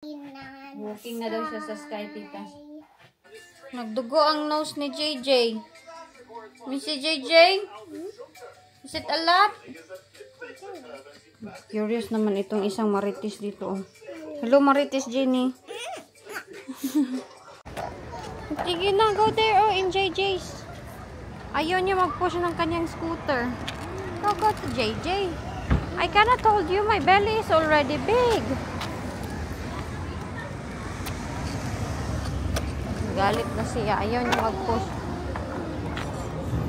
Walking na daw siya sa sky, titas. Nagdugo ang nose ni JJ. Missy JJ? Is it a lot? Curious naman itong isang marites dito. Hello, marites Jenny. Sige na, go there. Oh, in JJ's. Ayaw niya mag-push ng kanyang scooter. Go to JJ. I cannot told you, my belly is already big. Galit na siya. Ayaw niya mag-push.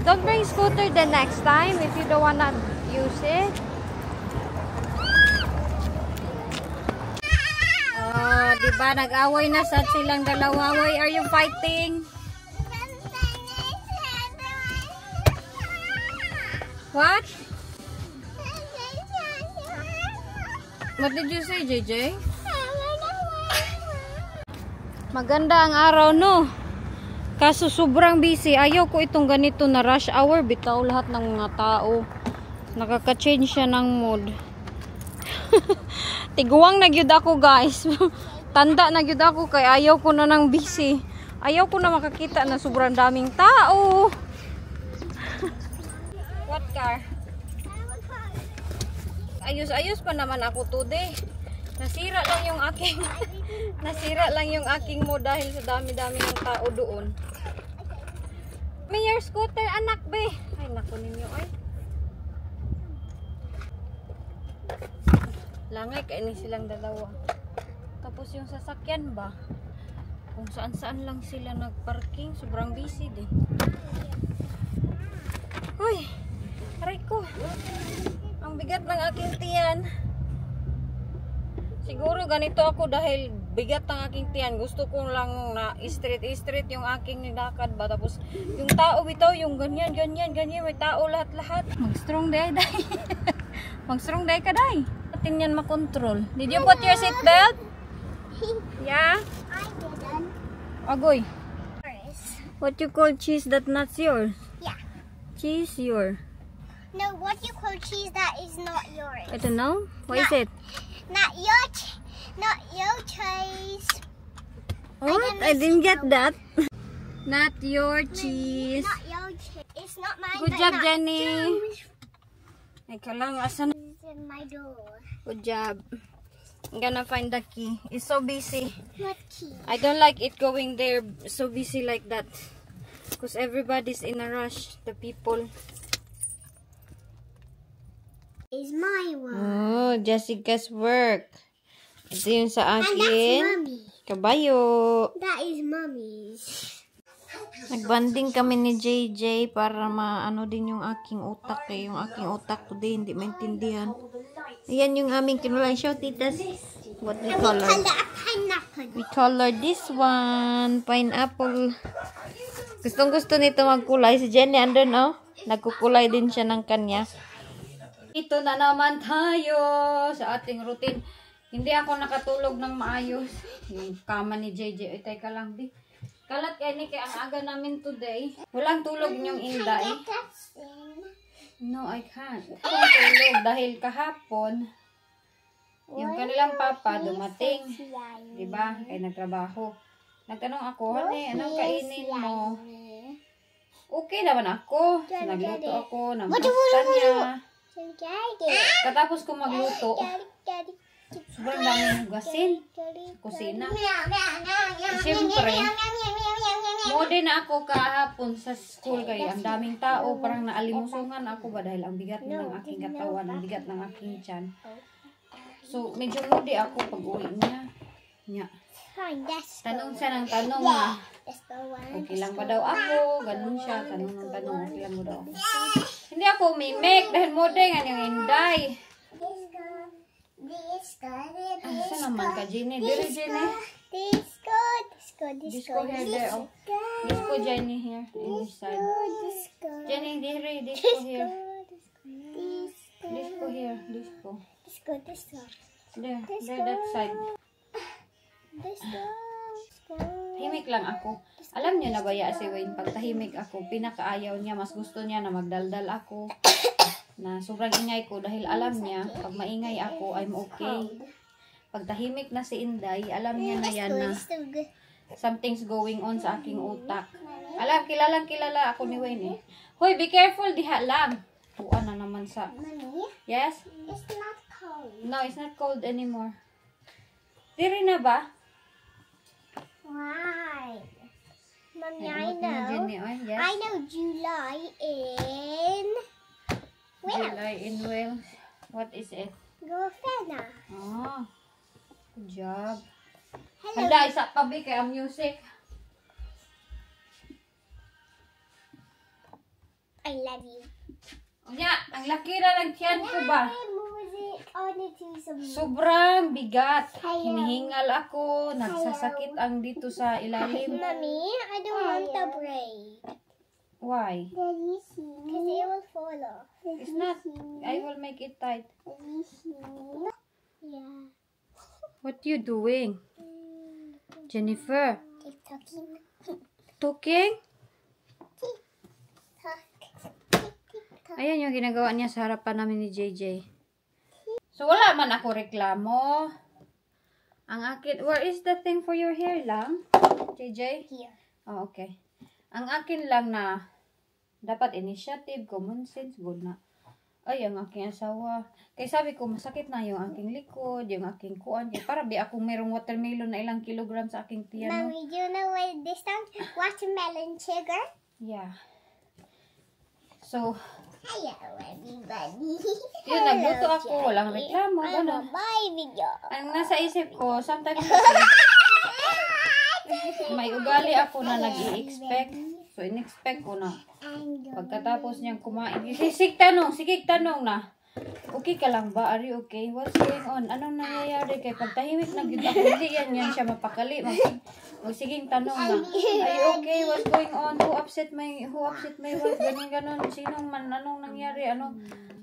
Don't bring scooter the next time if you don't wanna use it. Oh, diba? Nag-away na sa silang dalawa. Why are you fighting? What? What did you say, JJ? Maganda ang araw, no? Kaso sobrang busy. Ayaw ko itong ganito na rush hour. Bitaw lahat ng mga tao. Nakaka-change siya ng mood. Tiguang na gyud ako, guys. Tanda na gyud ako kay ayaw ko na ng busy. Ayaw ko na makakita na sobrang daming tao. What car? Ayos-ayos pa naman ako today. Nasira lang yung aking mo dahil sa dami-dami ng tao doon. May your scooter, anak be. Ay, naku ninyo ay. Langay kainin silang dalawa. Tapos yung sasakyan ba? Kung saan-saan lang sila nagparking, sobrang busy din. Hoy, aray ko. Ang bigat ng aking tiyan. Siguro ganito ako dahil bigat ng aking tiyan. Gusto ko lang na straight yung aking nilakad ba. Tapos yung tao bitaw, yung ganyan. May tao lahat. Mag-strong day. Mag-strong day ka day. Atin yan makontrol. Did you put your seatbelt? Yeah? I didn't. Agoy. What you call cheese that not yours? Yeah. Cheese yours. No, what you call cheese that is not yours. I don't know. What is it? Not your cheese. What? I didn't get that. Not your cheese. Not your cheese. It's not mine. Good job, Jenny. Ikaw lang, asan? It's in my door. Good job. I'm gonna find the key. It's so busy. What key? I don't like it going there so busy like that. Because everybody's in a rush. The people. Is my one. Oh, Jessica's work. Ito yung sa And that's akin. mommy. Kabayo. That is mommy's. Nagbanding kami ni JJ para maano din yung aking utak eh. Yung aking utak ko din, hindi maintindihan. Ayan yung aming kinulay. Show, titas. What we color? Pineapple. We color this one. Pineapple. Gustong gusto nito magkulay. Si Jenny andun, oh. Nagkukulay din siya ng kanya. Ito na naman tayo sa ating routine. Hindi ako nakatulog ng maayos. Yung kama ni JJ. Ay, teka lang, di. Kalat kaya ni kaya ang aga namin today. Walang tulog niyong Inday. No, I can't. Walang tulog dahil kahapon yung kanilang papa dumating. Diba? Kaya nagtrabaho. Nagtanong ako, honey, anong kainin mo? Okay naman ako. Nagluto ako ng pasta niya. Katapos ko magluto, sobrang daming hugasin sa kusina. Siyempre, mode na ako kahapon sa school kaya ang daming tao, parang naalimusungan ako ba dahil ang bigat ng aking katawan, ang bigat ng aking tiyan. So, medyo mode ako pag uwi niya. Tanong siya ng tanong na, okay lang ba daw ako? Ganun siya, tanong ng tanong, okay lang ba daw ako? Hindi ako mimik dahil mode nga yung Inday. Saan naman ka, Jenny? Diri, Jenny? Disco here, there. Oh. Disco, Jenny, here. In this side. Jenny, diri, disco here. Disco here, disco. There, that side. Tahimik lang ako. Alam niyo na ba ya si Wayne, pag tahimik ako, pinakaayaw niya, mas gusto niya na magdaldal ako. Na sobrang ingay ko dahil alam niya, pag maingay ako, I'm okay. pag tahimik na si Inday, alam niya na yan na Still good. something's going on sa aking utak. Alam, kilala ako ni Wayne eh. Hoy, be careful, diha lang. Tuan na naman sa... Mommy, Yes? it's not cold. No, it's not cold anymore. Diri na ba? Why? Mommy, Ay, I know. Jenny, oh, yes. I know July in Wales. July in Wales. What is it? Grosvenor. Oh, good job. Hello. Handa, isa pa ba kaya music? I love you. Unya, ang laki na ng tiyan ko ba? Music. I want to do some. Sobrang bigat. Hello. Hinihingal ako. Nagsasakit ang dito sa ilalim. Mommy, I don't want the braid. Why? Daddy, see. Because it will fall off. It's not. I will make it tight. Daddy, see. Yeah. What you doing? Jennifer? TikToking. Talking? TikTok. TikTok. Ayan yung ginagawa niya sa harapan namin ni JJ. So, wala man ako reklamo. Ang akin, where is the thing for your hair lang? JJ? Here. Oh, okay. Ang akin lang na dapat initiative, common sense, good na. Ay, ang aking asawa. Kaya sabi ko, masakit na yung aking likod, yung aking kuan. Kaya para di ako merong watermelon na ilang kilogram sa aking tiyan. No? Mommy, do you know what this time? Watermelon sugar. Yeah. So, Hello, everybody. yun, nagluto ako. Walang reklamo. Ano? Bye, video. Ang nasa isip ko, sometimes kasi, may ugali ako na nag-i-expect. So, in-expect ko na. Pagkatapos niyang kumain, sige tanong na. Okay ka lang ba? Are you okay? What's going on? Anong nangyayari? Kay pagtahimik na gid ako, hindi yan siya mapakali. Magsiging tanong na. Are you okay? What's going on? Who upset my wife? Ganon. Sinong man? Anong nangyari?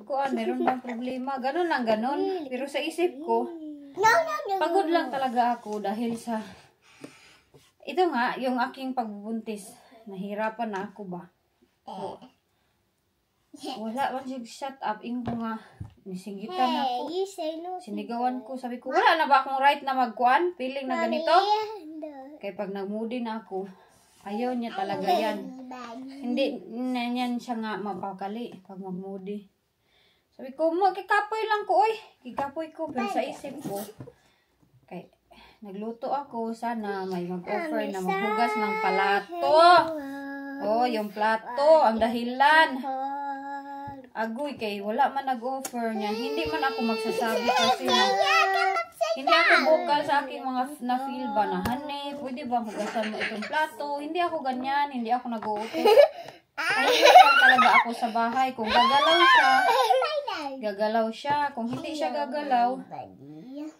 Kuan, meron bang problema? Ganon lang, ganon. Pero sa isip ko, No. pagod lang talaga ako dahil sa ito nga, yung aking pagbubuntis. Nahirapan na ako ba? Wala man siya shut up. Yung nga, nisigitan ako. You say no. Sinigawan ko. Sabi ko, wala na ba akong right na magkuan? Feeling na ganito? No. Kaya pag nagmoody na ako, ayaw niya talaga yan. Hindi na yan siya nga mapakali pag magmoody. Sabi ko, kikapoy lang ko, oy. Kikapoy ko. Pero sa isip ko, kay nagluto ako. Sana may mag-offer na maghugas ng palato. Oh, yung plato. Ang dahilan. Agoy kay wala man nag-offer niya. Hindi man ako magsasabi kasi hindi ako vocal sa aking mga na-feel ba na, honey, pwede ba hugasan mo itong plato? Hindi ako ganyan. Hindi ako nag-uutos. Tahimik lang talaga ako sa bahay. Kung gagalaw siya. Kung hindi siya gagalaw,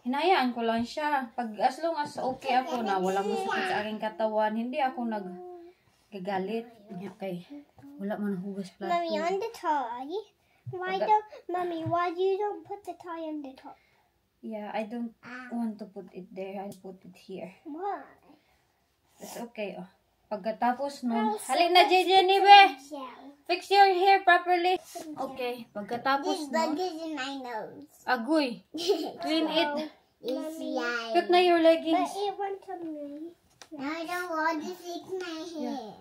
hinayaan ko lang siya. As long as okay ako na walang masakit sa aking katawan, hindi ako nagagalit. Kay wala man hugas plato. Mommy, on the tie. Why do you don't put the tie on the top? Yeah, I don't want to put it there. I put it here. Why? That's okay. Oh. Pagkatapos nun, halin na Jenny, be. Fix your hair properly. Okay, pagkatapos nun, in my nose. agoy. Clean it. Yeah. Cut na your leggings. it went to me. I don't want to fix my hair.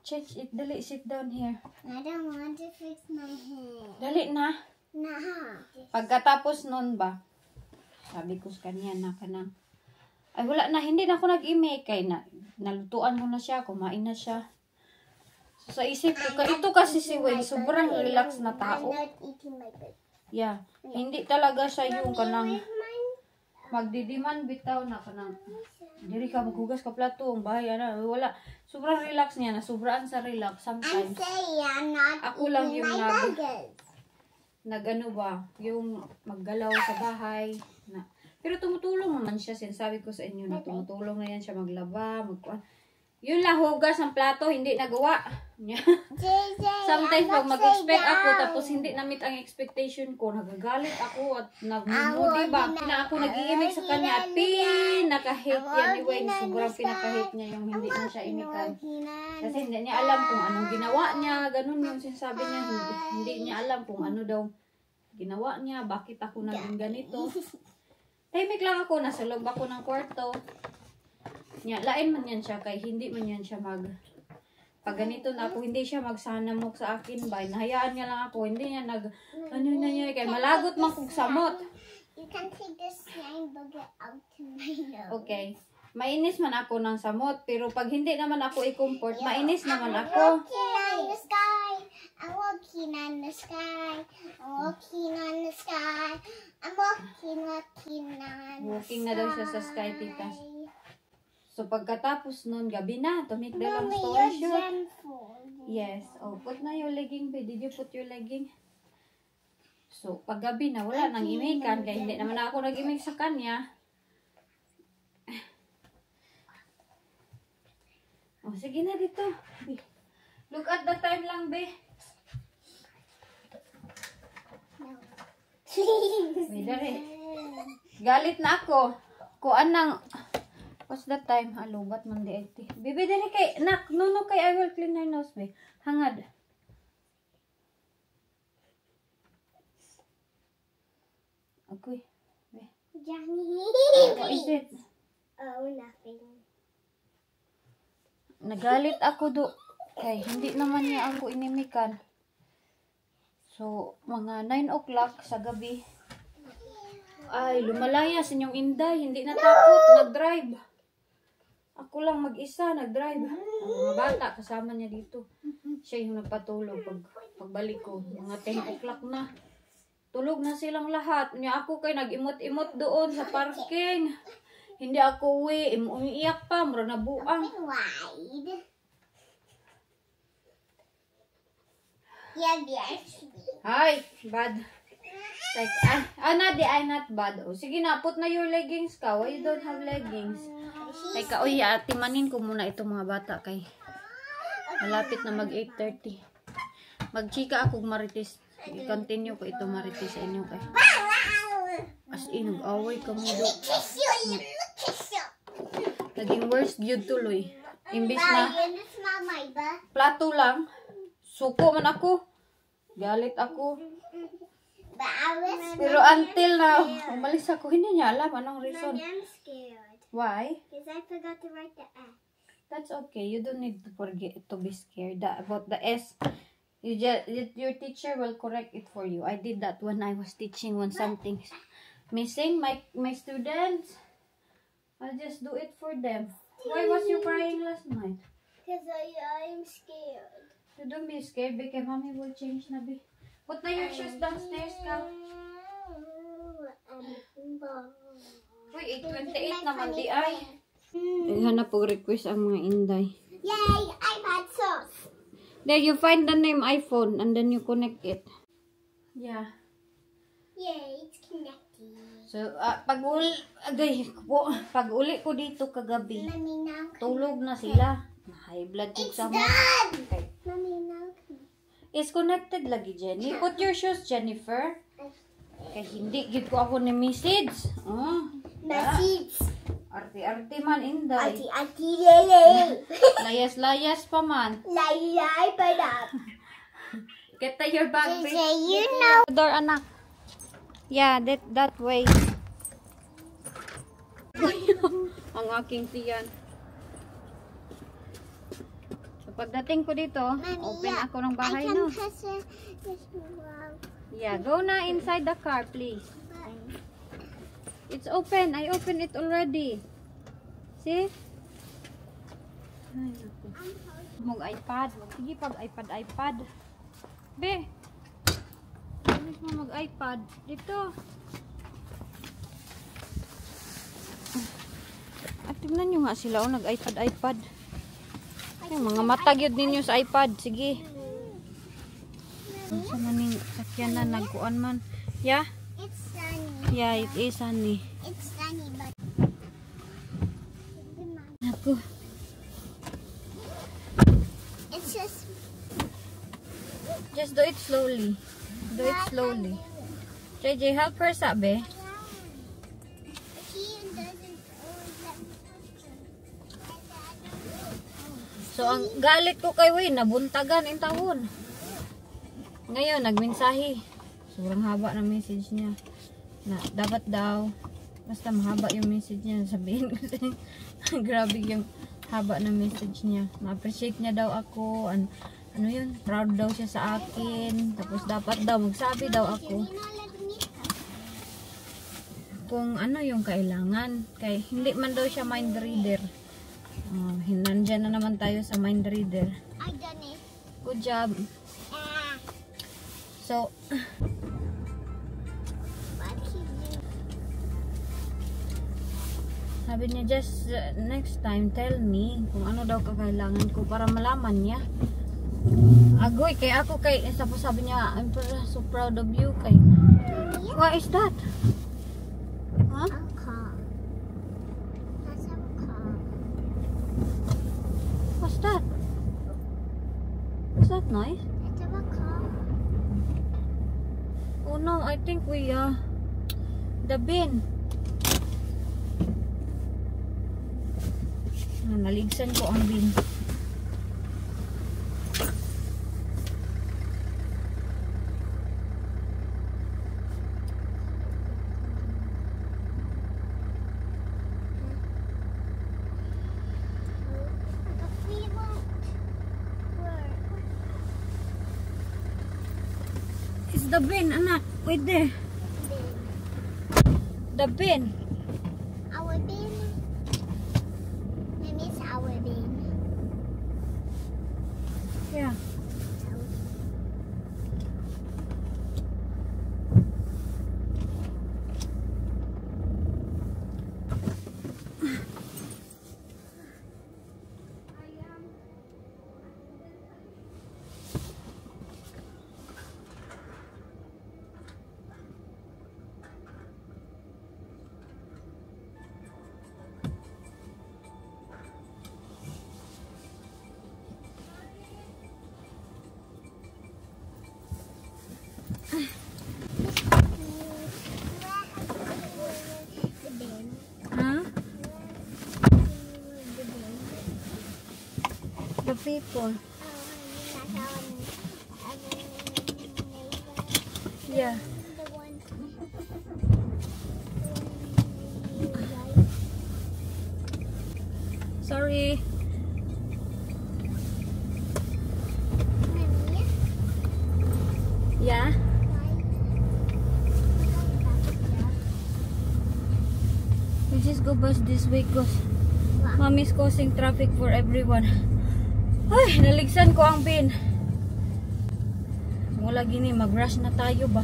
Change it. Dali, sit down here. I don't want to fix my hair. Dali na. Nah. Pagkatapos nun ba, sabi ko sa kanya na kanang, ay wala na, hindi na ako nag-email kay nalutuan ko na siya, kumain na siya. So, sa isip ko, ito kasi si Wayne, sobrang relax na tao. I'm not eating my bread. Yeah, hindi talaga siya yung kanang magdidiman bitaw na kanang diri ka maghugas ka plato, ang bahay na wala. Sobrang relax niya na, sobrang sa relax sometimes. I'm not Ako lang eating yung my burgers. nagano ba, yung maggalaw sa bahay na. Pero tumutulong naman siya, sinasabi ko sa inyo na tumutulong na yan siya maglaba, magkuan. Yun lang, hugas ang plato, hindi nagawa. Sometimes pag mag-expect ako, tapos hindi na-meet ang expectation ko, nagagalit ako at nagmumudi ba. Na ako nag-iimik sa kanya at pinaka-hate yan ni Wayne. Sobrang pinaka-hate niya yung hindi na siya imikan. Kasi hindi niya alam kung anong ginawa niya, ganun yung sinasabi niya. Hindi niya alam kung ano daw ginawa niya, bakit ako naging ganito. Tahimik lang ako, nasa loob ako ng kwarto. Lain man yan siya, kay hindi man yan siya pag ganito na ako, hindi siya magsanamok sa akin ba. Nahayaan niya lang ako, hindi niya ano na niya, kay malagot man kong samot. You can take the slime bugger out to my nose. Okay. Mainis man ako ng samot, pero pag hindi naman ako i-comfort, mainis naman I'm ako. walking on the sky. I'm walking on the sky. I'm walking on the sky. I'm walking on the Walking na daw siya sa sky, tita. So, pagkatapos nun, gabi na, to make the long Mommy, story you're short. gentle. Yes. Oh, put na your legging, babe. Did you put your legging? So, pag gabi na, wala nang imikan, kaya hindi naman ako nag-imik sa kanya. Oh, sige na dito. Be. Look at the time lang, be. Be, dali. Galit na ako. Kuan nang... What's the time? Halubat man di iti. Bibi, dali kay... Nak, no, kay I will clean her nose, be. Hangad. Okay. Be. Johnny. What is it? Oh, nothing. Nagalit ako do. Kay hindi naman niya ako inimikan. So, mga 9 o'clock sa gabi. Ay, lumalayas inyong inday. Hindi natakot. Nag-drive. Ako lang mag-isa. Nag-drive. Ang mga bata kasama niya dito. Siya yung nagpatulog. Pagbalik ko. Mga 10 o'clock na. Tulog na silang lahat. Niya ako kay nag-imot-imot doon sa parking. Hindi ako uwi. Umiiyak pa. Mura na buang. Wide. Yeah, yes. Hi, bad. Like, not bad. Oh, sige na, put na your leggings ka. Why you don't have leggings? Like, timanin ko muna itong mga bata kay malapit na mag 8:30. Magchika akong marites. I-continue ko ito marites sa inyo kay. As in, nag-away kami do. Naging worst yun tuloy. Imbis na plato lang, suko man ako. Galit ako. Pero until now, umalis ako, hindi niya alam anong reason. I'm scared. Why? Because I forgot to write the S. That's okay. You don't need to forget to be scared about the S. Your teacher will correct it for you. I did that when I was teaching when something's missing. My students, I'll just do it for them. Why was you crying last night? Because I'm scared. You don't be scared because mommy will change na be. Put na your shoes downstairs ka. Uy, 8:28 naman di ay. Hanap po request ang mga inday. Yay! iPad sauce. There you find the name iPhone and then you connect it. Yeah. Yay! It's connected. So, pag uli ko dito kagabi, Mommy, now. tulog na sila. High blood ko sa mga. Okay. Mommy, now. Is connected lagi, Jenny. Put your shoes, Jennifer. Kaya hindi gid ko ako ni message. Message. Arte-arte man, inday. Ati, lele. Layas-layas pa man. Lay, padap. Get your bag, babe. You know. Door, anak. Yeah, that way. Ang aking tiyan. So, pagdating ko dito, open ako ng bahay, no? Yeah, go na inside the car, please. It's open. I opened it already. See? Ay, naku. Mag-iPad. Sige, pag-iPad. Be. Alis mo mag-iPad. Dito. At tignan nyo nga sila. Nag-iPad. Yung mga mata gyud ninyo sa iPad. Sige. Sa maning sakyan na nagkuan man. Yeah? It's sunny. Yeah, it is sunny. It's sunny, but Naku. it's just. Just do it slowly. Do it slowly. JJ, help her, sabi. So, ang galit ko kay Wayne, nabuntagan in taon. Ngayon, nagmensahe. Sobrang haba ng message niya. Na, dapat daw, Basta mahaba yung message niya. Sabihin ko sa'yo. Grabe yung haba ng message niya. Ma-appreciate niya daw ako. Ano yun? Proud daw siya sa akin. Tapos dapat daw magsabi daw ako kung ano yung kailangan. Kay hindi man daw siya mind reader. Nandyan na naman tayo sa mind reader. I done it. Good job. So, sabi niya, just next time, tell me kung ano daw kakailangan ko para malaman niya. Agoy, kay ako kay, sabi niya, I'm so proud of you. Kay, what is that? Huh? A car. That's a car. What's that? What's that noise? It's a car. Oh no, I think we, the bin. Naligsan ko ang bin. It's the bin, anak. Wait there. The bin. Our bin. Maybe it's our bin. Yeah. Huh? The people. Yeah. Sorry. Yeah. We just go bus this way cause Mommy's causing traffic for everyone. Ay, naligsan ko ang bin. Wala gini, mag-rush na tayo ba?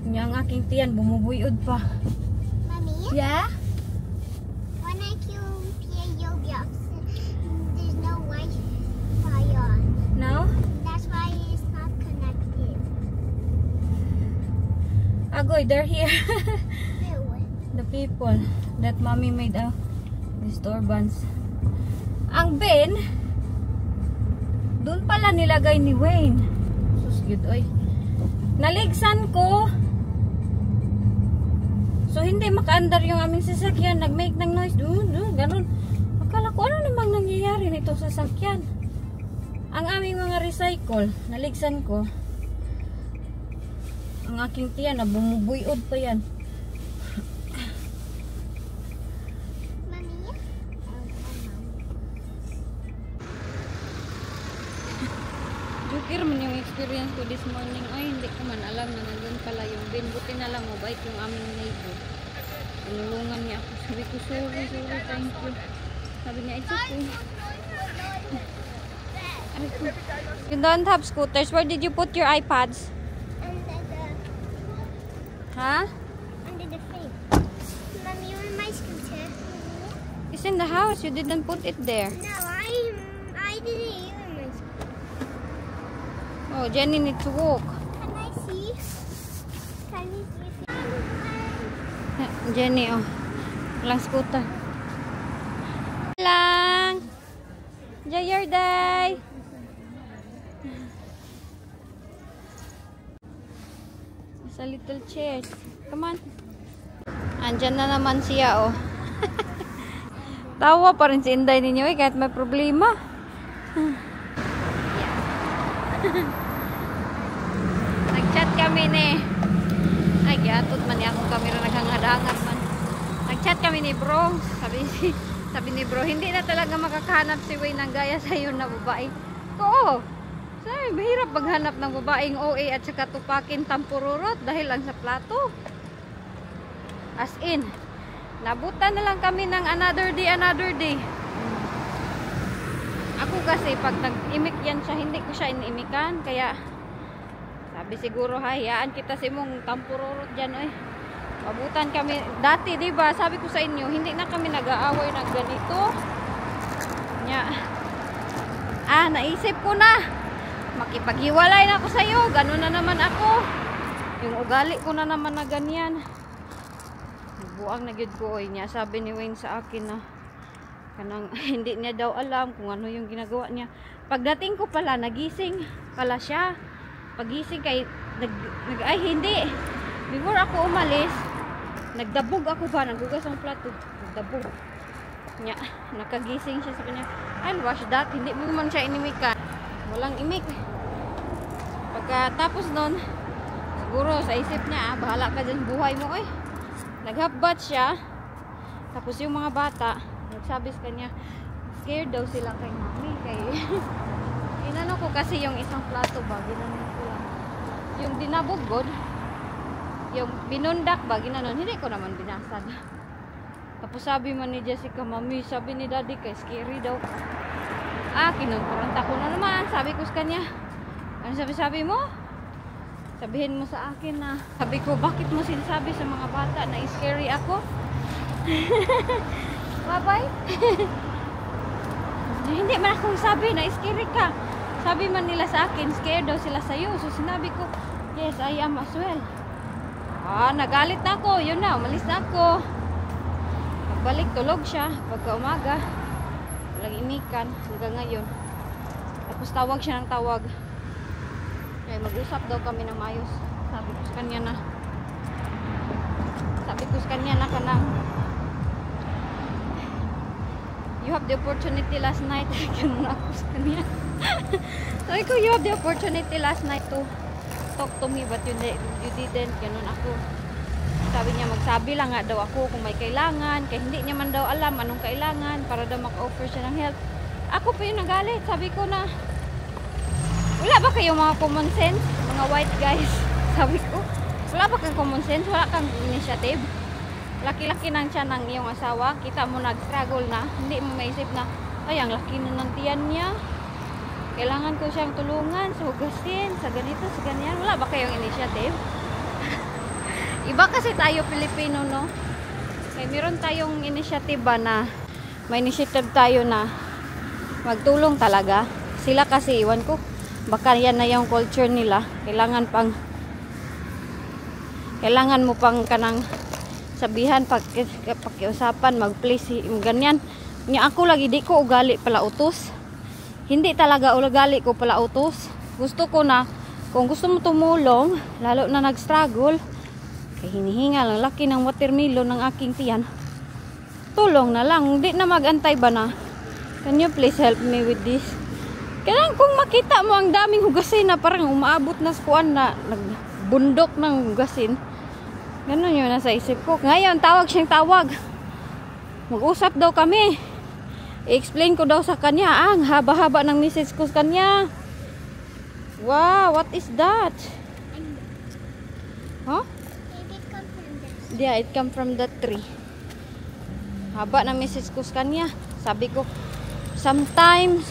Nga ang aking tiyan, bumubuyod pa. Mommy? Yeah? When I play Roblox, there's no Wi-Fi on. No? That's why it's not connected. Agoy, they're here. Ew. The people that Mommy made a disturbance. Ang bin, doon pala nilagay ni Wayne. Sus, good, oy. Naligsan ko. So, hindi makaandar yung aming sasakyan. Nag-make ng noise. Ganun. Akala ko, ano namang nangyayari nitong sasakyan? Ang aming mga recycle, naligsan ko. Ang aking tiyan, na bumubuyod pa yan. Mommy? Jukir man yung experience ko this morning. Ay, hindi ko man alam na nandun pala yung bin. Buti na lang, mabait yung aming neighbor. Tinulungan niya ako. Sabi ko, sorry, thank you. Sabi niya, it's okay. You don't have scooters. Where did you put your iPads? Under the Huh? under the frame. Mommy, where's my scooter? It's in the house. You didn't put it there. No, I didn't even my scooter. Oh, Jenny needs to walk. Can I see? Can you see? Jenny, oh. Walang scooter. Lang. Enjoy your day. Sa little chairs. Come on. Andyan na naman siya, oh. Tawa pa rin si Inday ninyo, eh, kahit may problema. Nag-chat kami ni. Ay, giatot man niya akong kamera, naghangad-hangad man. nag-chat kami ni bro. Sabi ni bro, hindi na talaga makakahanap si Wayne ng gaya sa'yo na babae. Oo. Sabi, mahirap maghanap ng babaeng OA at saka tupakin tampururot dahil lang sa plato. As in, nabutan na lang kami ng another day. Ako kasi, pag nag-imik yan siya, hindi ko siya inimikan. Kaya, sabi siguro, hayaan kita si mong tampururot dyan, oy. Mabutan kami. Dati, diba, sabi ko sa inyo, hindi na kami nag-aaway ng ganito. Nya. Naisip ko na. Makipaghiwalay na ako sa'yo. Ganun na naman ako. Yung ugali ko na naman na ganyan. Buang na gid ko, oy. Nya, sabi ni Wayne sa akin na, kanang, hindi niya daw alam kung ano yung ginagawa niya. Pagdating ko pala, nagising pala siya. Pagising kay, ay hindi. Before ako umalis, nagdabog ako ba? Naghugas ang plato. Nagdabog. Nya, nakagising siya sa kanya. I'll wash that. Hindi mo man siya inimikan. Walang imik. Pagkatapos nun, siguro sa isip niya, bahala ka dyan buhay mo, eh. Naghabbat siya. Tapos yung mga bata, nagsabi sa kanya, scared daw sila kay mami. Inano ko kasi yung isang plato ba, ginano ko lang. Yung dinabugod, yung binundak ba, ginanon, hindi ko naman binasag. Tapos sabi man ni Jessica, mami, sabi ni daddy kay scary daw. Kinunkuranta ko na naman. Sabi ko sa kanya, ano sabi mo? Sabihin mo sa akin na, sabi ko, bakit mo sinasabi sa mga bata na scary ako? Babay? Hindi man akong sabi na scary ka. Sabi man nila sa akin, scared daw sila sa'yo. So sinabi ko, yes, I am as well. Nagalit na ako. Yun na, umalis na ako. Pagbalik, tulog siya. Pagka umaga, walang imikan hanggang ngayon. Tapos tawag siya ng tawag. Kaya mag-usap daw kami ng mayos. Sabi ko sa kanya na kanang, you have the opportunity last night. Ganun ako sa kanya. Sabi ko, you have the opportunity last night to talk to me but you didn't. Ganun ako. Sabi niya, magsabi lang nga daw ako kung may kailangan. Kaya hindi niya man daw alam anong kailangan para daw maka-offer siya ng help. Ako pa yung nagalit. Sabi ko na, wala ba kayong mga common sense? Mga white guys. Sabi ko, wala ba kang common sense? Wala kang initiative? Laki-laki nang siya ng iyong asawa. Kita mo nag-struggle na. Hindi mo maisip na, ay, ang laki na ng tiyan niya. Kailangan ko siyang tulungan sa hugasin, sa ganito, sa ganyan. Wala ba kayong initiative? Iba kasi tayo Pilipino, no? Kaya meron tayong initiative ba na may initiative tayo na magtulong talaga. Sila kasi, iwan ko, baka yan na yung culture nila. Kailangan mo pang kanang sabihan, pakiusapan, mag-please, ganyan. Nga ako lagi, di ko ugali pala utos. Hindi talaga ugali ko pala utos. Gusto ko na, kung gusto mo tumulong, lalo na nag-struggle, kaya hinihingal ang laki ng watermelon ng aking tiyan, tulong na lang. Hindi na mag-antay ba na, can you please help me with this? Kaya kung makita mo ang daming hugasin na parang umaabot na sa kuwan na nagbundok ng hugasin, ganun yun nasa isip ko. Ngayon, tawag siyang tawag. Mag-usap daw kami. I-explain ko daw sa kanya. Ang haba-haba ng message ko sa kanya. Wow, what is that? Huh? Yeah, it come from the tree. Haba ng message ko sa kanya. Sabi ko, sometimes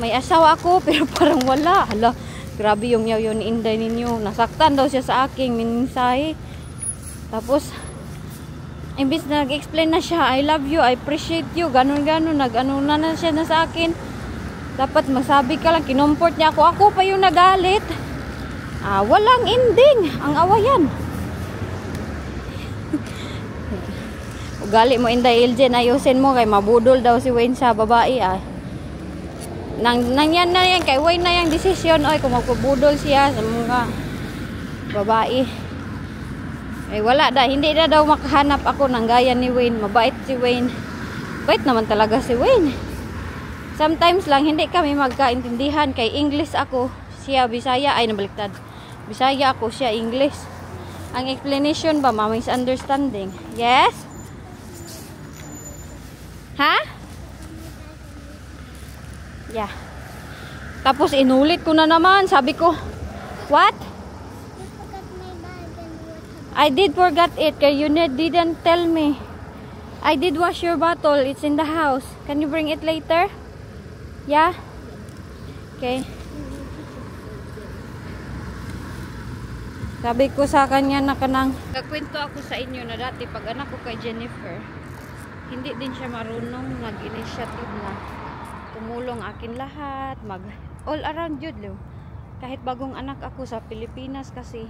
may asawa ako pero parang wala. Hala, grabe yung yaw ni Inday ninyo. Nasaktan daw siya sa aking mensahe. Tapos imbis na nag-explain na siya, I love you, I appreciate you, ganun-ganun, nag-ano na siya na sa akin. Dapat masabi ka lang, kinumport niya ako. Ako pa yung nagalit. Walang ending ang awayan. Ugali mo, Inday Iljen, ayusin mo kay mabudol daw si Wayne sa babae. Nang yan na yan, kay Wayne na yung desisyon, oy, kung magpabudol siya sa mga babae. Wala da, hindi na daw makahanap ako ng gaya ni Wayne. Mabait si Wayne. Bait naman talaga si Wayne. Sometimes lang hindi kami magkaintindihan. Kay English ako, siya Bisaya, ay nabaliktad. Bisaya ako, siya English. Ang explanation ba, misunderstanding. Yes? Yeah. Tapos inulit ko na naman. Sabi ko, what? You forgot my bag and what I did forget it. Kaya you didn't tell me. I did wash your bottle. It's in the house. Can you bring it later? Yeah? Okay. Sabi ko sa kanya na kanang nagkwento ako sa inyo na dati pag anak ko kay Jennifer, hindi din siya marunong nag-initiative na tumulong akin lahat, mag all around yun. Kahit bagong anak ako sa Pilipinas kasi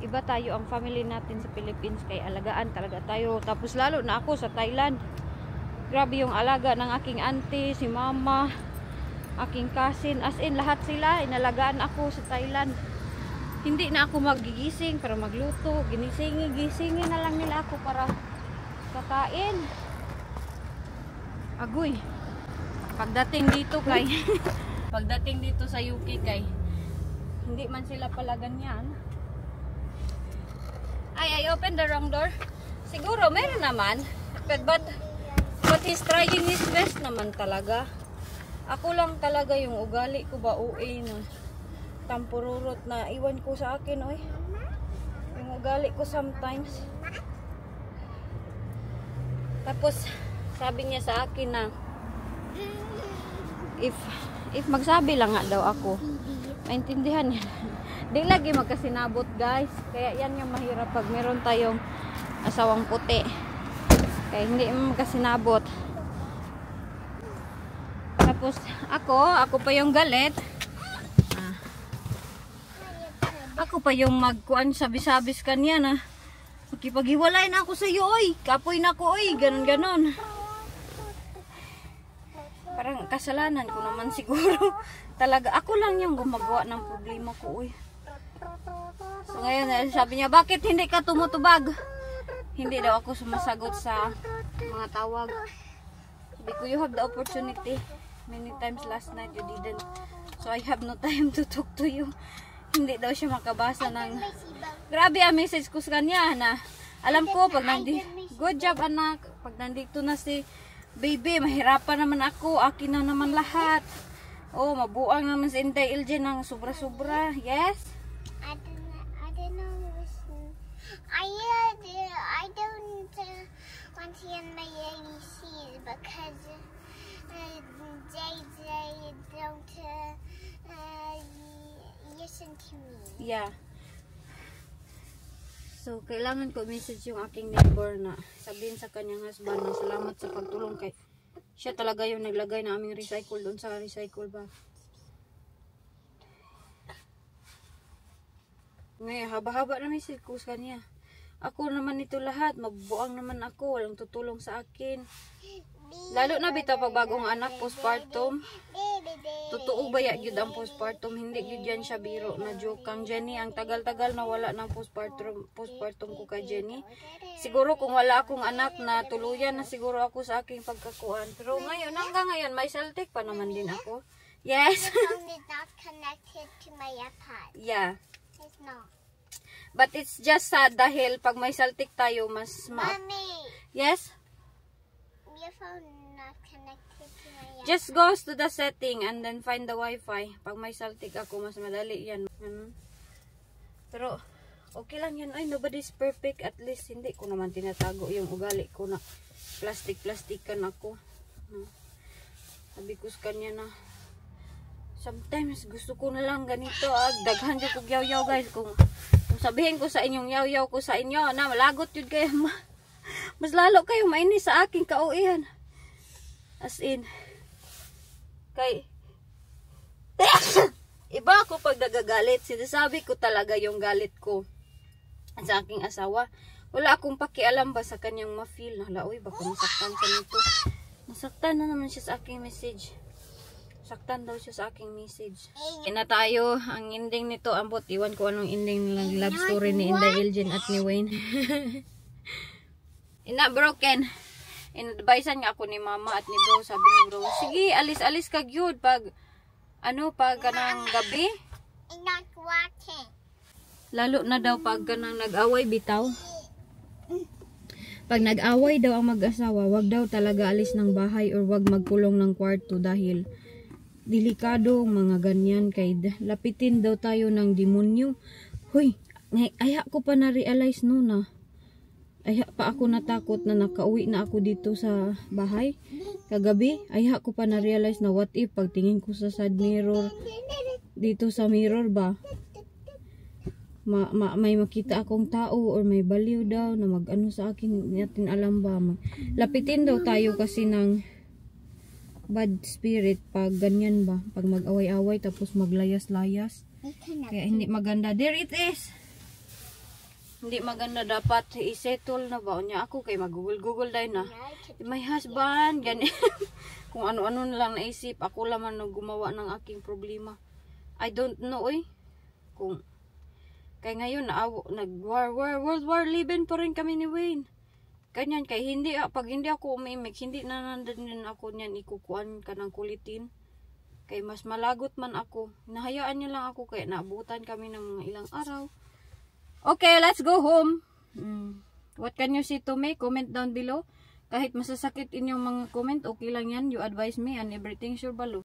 iba tayo ang family natin sa Philippines kay alagaan talaga tayo. Tapos lalo na ako sa Thailand. Grabe yung alaga ng aking auntie, si mama, aking cousin, as in lahat sila inalagaan ako sa Thailand. Hindi na ako magigising para magluto. Gisingin na lang nila ako para kakain. Agoy. Pagdating dito kay pagdating dito sa UK kay hindi man sila pala ganyan. I opened the wrong door. Siguro meron naman. But he's trying his best naman talaga. Ako lang talaga yung ugali ko ba OA na tampururot na iwan ko sa akin, oy. Yung ugali ko sometimes. Tapos sabi niya sa akin na if magsabi lang nga daw ako, maintindihan niya. Di lagi magkasinabot, guys. Kaya yan yung mahirap pag meron tayong asawang puti. Kaya hindi magkasinabot. Tapos ako pa yung galit. Ako pa yung magkuan sabis-sabis kanya na makipaghiwalay na ako sa iyo, oy. Kapoy na ako, oy. Ganon. Parang kasalanan ko naman siguro. Talaga, ako lang yung gumagawa ng problema ko, oy. So ngayon, sabi niya, bakit hindi ka tumutubag? Hindi daw ako sumasagot sa mga tawag. Sabi ko, you have the opportunity. Many times last night you didn't. So I have no time to talk to you. Hindi daw siya makabasa ng grabe ang message ko sa kanya na alam ko pag good job anak, pag nandito na si baby mahirapan naman ako, akin na naman lahat. Oh, mabuang naman si Inday LJ ng sobra-sobra. Yes? I don't know. I don't want to get my ABCs because JJ don't listen to me. Yeah. So, kailangan ko message yung aking neighbor na sabihin sa kanyang husband na salamat sa pagtulong kay siya talaga yung naglagay na aming recycle doon sa recycle bag. Ngayon, haba-haba na message ko sa kanya. Ako naman ito lahat, mabubuang naman ako, walang tutulong sa akin. Lalo na bitaw pag bagong anak, postpartum. Totoo ba yun ang postpartum? Hindi yun yan siya biro na joke kang Jenny. Ang tagal-tagal na wala ng postpartum ko kay Jenny. Siguro kung wala akong anak na tuluyan na siguro ako sa aking pagkakuan. Pero ngayon, hanggang ngayon, may saltik pa naman din ako. Yes. The phone is not connected to my iPad. Yeah. It's not. But it's just sad dahil pag may saltik tayo, mas Mommy, Yes? your phone not connected to my iPad. Just goes to the setting and then find the Wi-Fi. Pag may saltik ako, mas madali yan. Pero, okay lang yan. Ay, nobody's perfect. At least, hindi ko naman tinatago yung ugali ko na plastic-plastikan ako. Sabi ko sa kanya na, sometimes gusto ko na lang ganito. Daghan dyan kong yaw-yaw, guys. Kung sabihin ko sa inyong yaw-yaw ko sa inyo, na malagot yun kayo. Mas lalo kayo mainis sa aking kauihan. As in, kay iba ako pag nagagalit. Sinasabi ko talaga yung galit ko sa aking asawa. Wala akong pakialam ba sa kanyang ma-feel. Uy, baka masaktan siya nito. Nasaktan na naman siya sa aking message. Saktan daw siya sa aking message. Kina tayo, ang ending nito, ambot, iwan ko anong ending ng love story ni Inday Elgin at ni Wayne. Ina broken. In-advisean nga ako ni mama at ni bro. Sabi ni bro, sige, alis-alis ka gyud pag kanang gabi. Not watching. Lalo na daw pag kanang nag-away bitaw. Pag nag-away daw ang mag-asawa, wag daw talaga alis ng bahay or wag magkulong ng kwarto dahil delikado mga ganyan kay lapitin daw tayo ng demonyo. Hoy, aya ko pa na-realize no na. Aya pa ako natakot na nakauwi na ako dito sa bahay. Kagabi, aya ko pa na-realize na what if pagtingin ko sa side mirror, dito sa mirror ba, may makita akong tao or may baliw daw na mag-ano sa akin, natin alam ba. Lapitin daw tayo kasi ng bad spirit pag ganyan ba, pag mag-away-away tapos maglayas-layas. Kaya hindi maganda. There it is! Hindi maganda, dapat isettle na ba niya ako kay mag-google dahil na my husband ganyan. Kung ano-ano na lang naisip, ako laman na gumawa ng aking problema. I don't know kung kay ngayon world war living pa rin kami ni Wayne. Ganyan kay hindi pag hindi ako umimik, hindi na nandun ako niyan ikukuan ka ng kulitin. Kay mas malagot man ako. Nahayaan niya lang ako kaya naabutan kami ng mga ilang araw. Okay, let's go home. What can you say to me? Comment down below. Kahit masasakit inyong mga comment, okay lang yan. You advise me and everything sure balo.